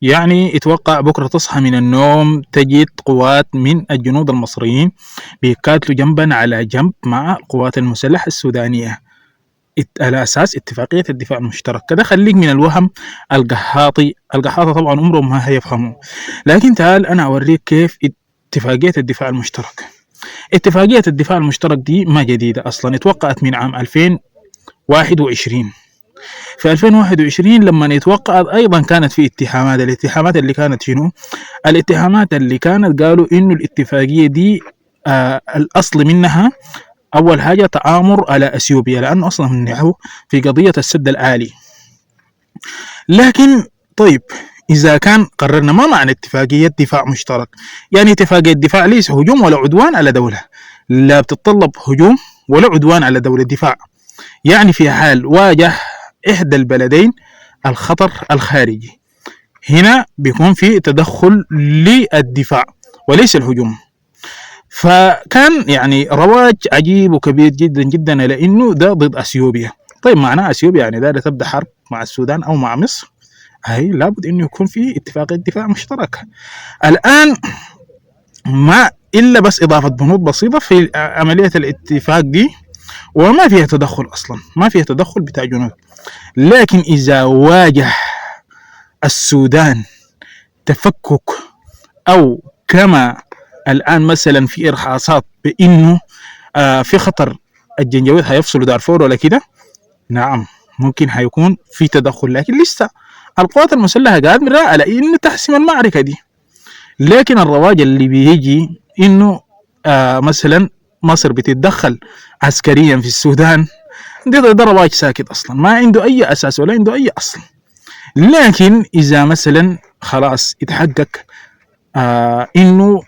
يعني اتوقع بكرة تصحى من النوم تجد قوات من الجنود المصريين بيقاتلوا جنبا على جنب مع القوات المسلحة السودانية على أساس اتفاقية الدفاع المشترك. كده خليك من الوهم القحاطي. القحاطة طبعا عمرهم ما هيفهموا، لكن تعال أنا أوريك كيف اتفاقية الدفاع المشترك. اتفاقية الدفاع المشترك دي ما جديدة أصلا، اتوقعت من عام 2021. في 2021 لما اتوقعت أيضا كانت في اتهامات. الاتهامات اللي كانت شنو؟ الاتهامات اللي كانت قالوا إنه الاتفاقية دي الأصل منها أول حاجة تآمر على أثيوبيا، لأنه أصلا نحو في قضية السد العالي. لكن طيب إذا كان قررنا ما معنى اتفاقية دفاع مشترك؟ يعني اتفاقية دفاع ليس هجوم ولا عدوان على دولة، لا بتتطلب هجوم ولا عدوان على دولة. دفاع يعني في حال واجه إحدى البلدين الخطر الخارجي، هنا بيكون في تدخل للدفاع وليس الهجوم. فكان يعني رواج عجيب وكبير جدا جدا لانه ده ضد اثيوبيا. طيب معناه اثيوبيا يعني دايره تبدا حرب مع السودان او مع مصر؟ هي لابد انه يكون في اتفاقيه دفاع مشتركه. الان ما الا بس اضافه بنود بسيطه في عمليه الاتفاق دي، وما فيها تدخل اصلا، ما فيها تدخل بتاع جنود. لكن اذا واجه السودان تفكك او كما الآن مثلا في إرهاصات بإنه في خطر الجنجويد هيفصلوا دارفور ولا كده، نعم ممكن هيكون في تدخل. لكن لسه القوات المسلحة قادرة على إنه تحسم المعركة دي. لكن الرواج اللي بيجي إنه مثلا مصر بتتدخل عسكريا في السودان، ده رواج ساكت أصلا، ما عنده أي أساس ولا عنده أي أصل. لكن إذا مثلا خلاص اتحقق إنه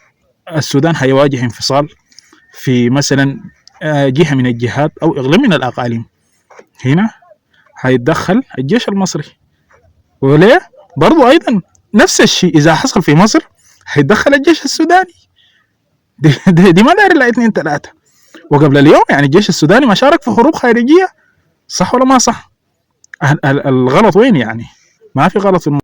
السودان هيواجه انفصال في مثلا جهة من الجهات أو إقليم من الأقاليم، هنا هيتدخل الجيش المصري. وليه؟ برضو أيضا نفس الشيء إذا حصل في مصر هيتدخل الجيش السوداني. دي ما داير إلا 2 3. وقبل اليوم يعني الجيش السوداني ما شارك في حروب خارجية، صح ولا ما صح؟ الغلط وين يعني؟ ما في غلط في